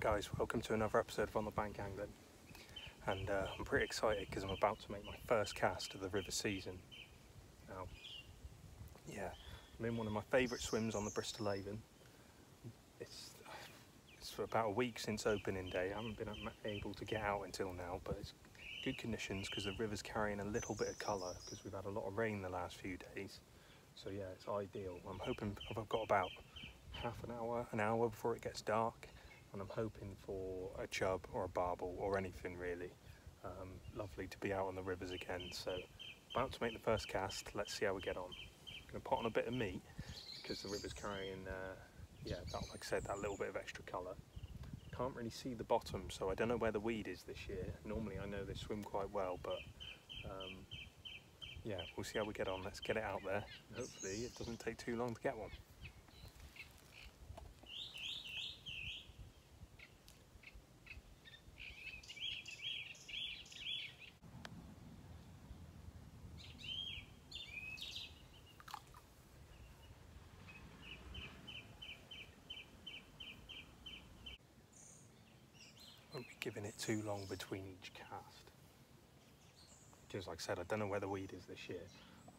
Alright guys, welcome to another episode of On the Bank Angling, and I'm pretty excited because I'm about to make my first cast of the river season. Now, yeah, I'm in one of my favourite swims on the Bristol Avon. It's for about a week since opening day. I haven't been able to get out until now, but it's good conditions because the river's carrying a little bit of colour because we've had a lot of rain the last few days. So yeah, it's ideal. I'm hoping I've got about half an hour before it gets dark, and I'm hoping for a chub or a barbel or anything really. Lovely to be out on the rivers again. So about to make the first cast. Let's see how we get on. I'm going to put on a bit of meat because the river's carrying like I said, that little bit of extra colour. Can't really see the bottom, so I don't know where the weed is this year. Normally I know they swim quite well, but yeah, we'll see how we get on. Let's get it out there, and hopefully it doesn't take too long to get one. Won't be giving it too long between each cast, because like I said, I don't know where the weed is this year.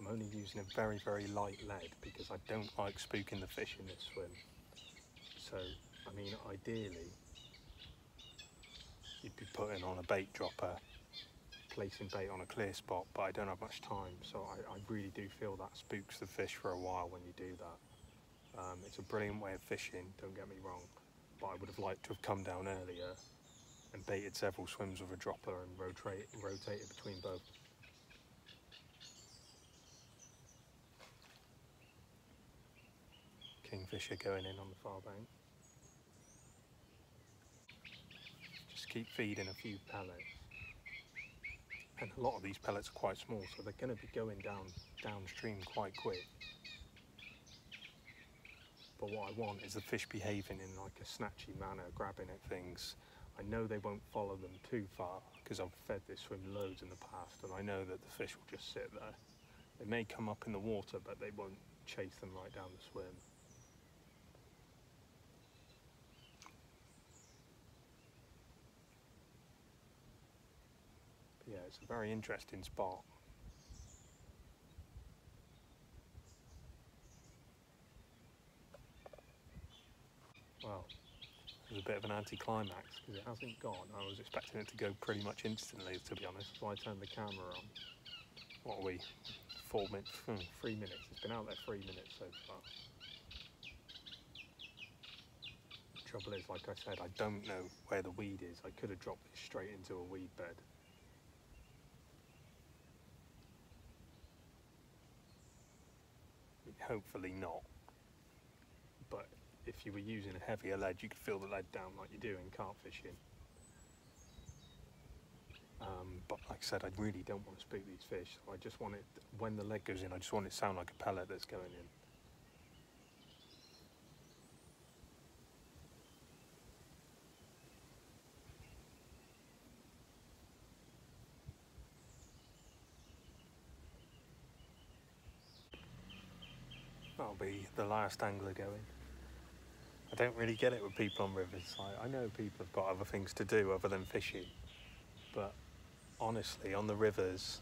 I'm only using a very, very light lead because I don't like spooking the fish in this swim. So, I mean, ideally, you'd be putting on a bait dropper, placing bait on a clear spot, but I don't have much time, so I really do feel that spooks the fish for a while when you do that. It's a brilliant way of fishing, don't get me wrong, but I would have liked to have come down earlier and baited several swims with a dropper and rotated between both. Kingfisher going in on the far bank. Just keep feeding a few pellets. And a lot of these pellets are quite small, so they're going to be going downstream quite quick. But what I want is the fish behaving in like a snatchy manner, grabbing at things. I know they won't follow them too far because I've fed this swim loads in the past, and I know that the fish will just sit there. They may come up in the water, but they won't chase them right down the swim. But yeah, it's a very interesting spot. Well, it was a bit of an anticlimax because it hasn't gone. I was expecting it to go pretty much instantly, to be honest, so I turned the camera on. What are we? 4 minutes? 3 minutes. It's been out there 3 minutes so far. The trouble is, like I said, I don't know where the weed is. I could have dropped this straight into a weed bed. Hopefully not. But if you were using a heavier lead, you could feel the lead down like you do in carp fishing. But like I said, I really don't want to spook these fish. So I just want it, when the lead goes in, I just want it to sound like a pellet that's going in. That'll be the last angler going. I don't really get it with people on rivers. I know people have got other things to do other than fishing, but honestly, on the rivers,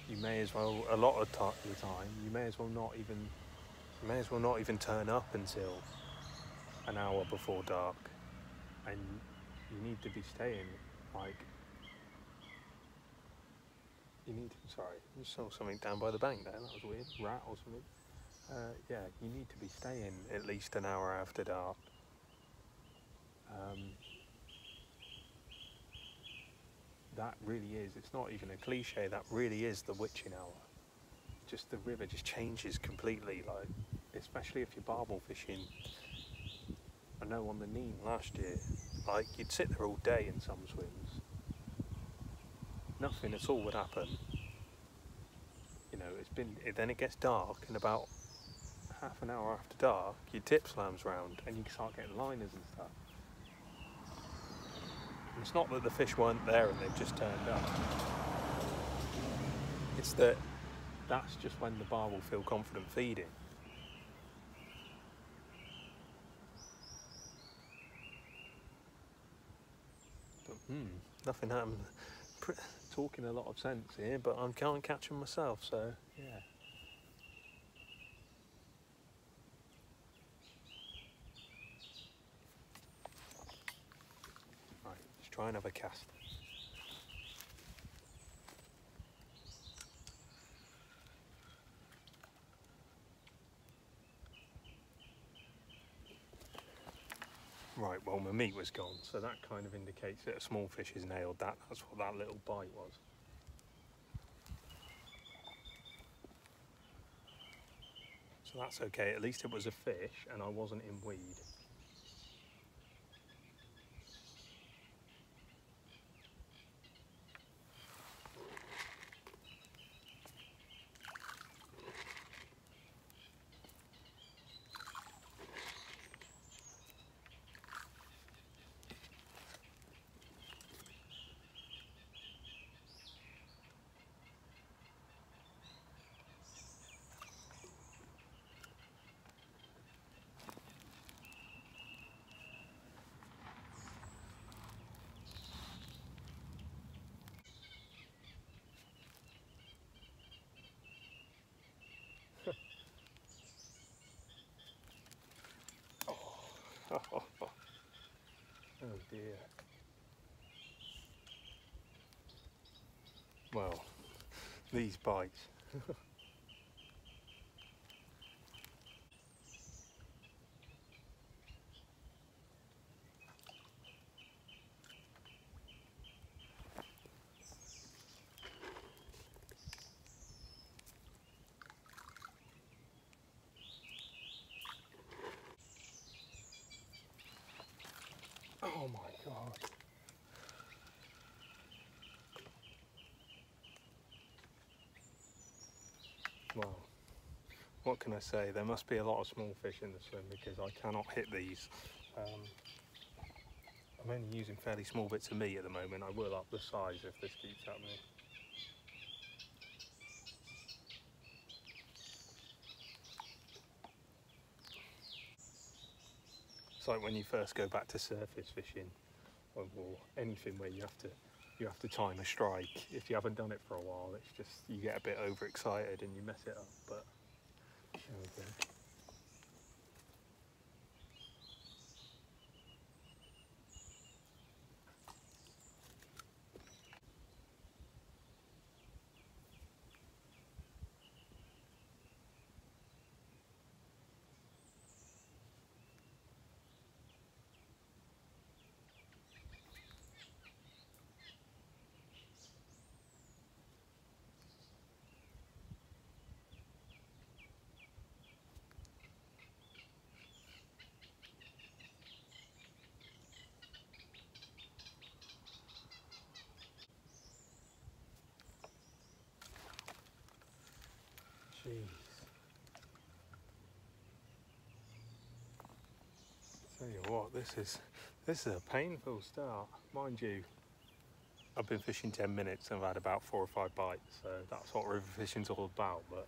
you may as well, a lot of the time, you may as well not even turn up until an hour before dark, and you need to be staying sorry, I saw something down by the bank there. That was weird. Rat or something. Yeah, you need to be staying at least an hour after dark. That really is, it's not even a cliche, that really is the witching hour. Just the river just changes completely, like, especially if you're barbel fishing. I know on the Neem last year, like, you'd sit there all day in some swims. Nothing at all would happen. You know, then it gets dark, and about half an hour after dark, your tip slams round and you start getting liners and stuff. And it's not that the fish weren't there and they've just turned up. It's that's just when the barbel feel confident feeding. Nothing happened. Talking a lot of sense here, but I can't catch them myself, so yeah. Right, let's try and have a cast. Right, well my meat was gone, so that kind of indicates that a small fish has nailed that. That's what that little bite was. So that's okay, at least it was a fish and I wasn't in weed. Oh dear. Well, these bites. Oh my God. Well, what can I say? There must be a lot of small fish in the swim because I cannot hit these. I'm only using fairly small bits of meat at the moment. I will up the size if this keeps happening. It's like when you first go back to surface fishing, or anything where you have to time a strike. If you haven't done it for a while, it's just you get a bit overexcited and you mess it up. But there we go. Jeez. Tell you what, this is a painful start. Mind you, I've been fishing 10 minutes and I've had about 4 or 5 bites, so that's what river fishing's all about, but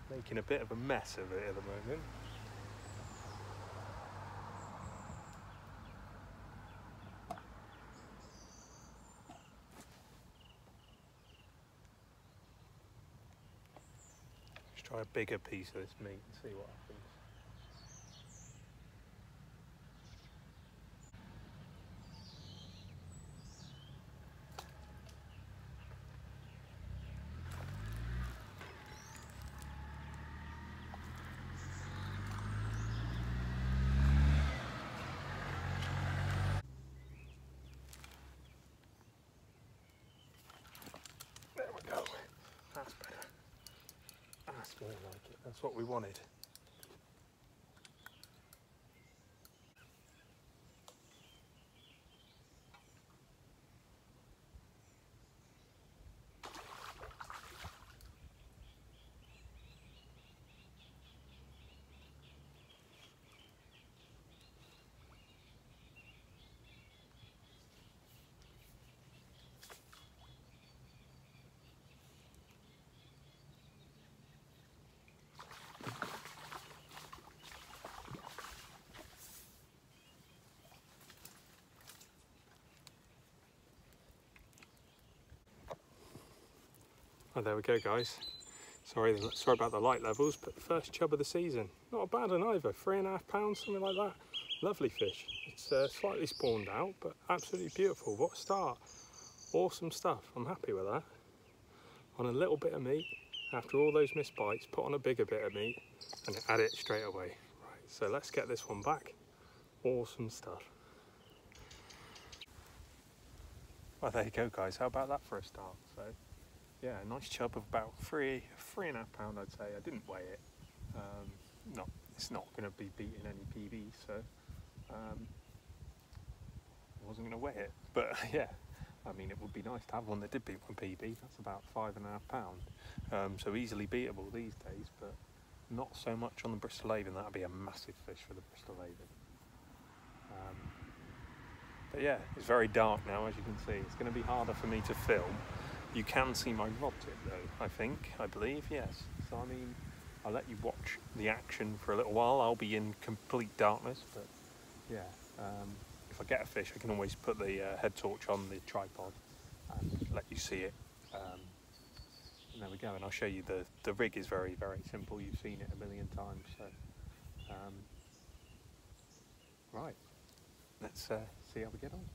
making a bit of a mess of it at the moment. Let's try a bigger piece of this meat and see what happens. There we go. That's better. That's more like it. That's what we wanted. Oh, there we go, guys. Sorry about the light levels, but first chub of the season. Not a bad one either, 3.5 pounds, something like that. Lovely fish. It's slightly spawned out, but absolutely beautiful. What a start. Awesome stuff. I'm happy with that. On a little bit of meat, after all those missed bites, put on a bigger bit of meat and add it straight away. Right, so let's get this one back. Awesome stuff. Well, there you go, guys. How about that for a start? So, yeah, a nice chub of about 3.5 pound, I'd say. I didn't weigh it. It's not going to be beating any PBs, so I wasn't going to weigh it. But yeah, I mean, it would be nice to have one that did beat my PB. That's about 5.5 pound. So easily beatable these days, but not so much on the Bristol Avon. That'd be a massive fish for the Bristol Avon. But yeah, it's very dark now, as you can see. It's going to be harder for me to film. You can see my rod tip though, I believe, yes. So I mean, I'll let you watch the action for a little while. I'll be in complete darkness, but yeah, if I get a fish, I can always put the head torch on the tripod and let you see it. And there we go, and I'll show you the rig is very, very simple. You've seen it a million times, so right, let's see how we get on.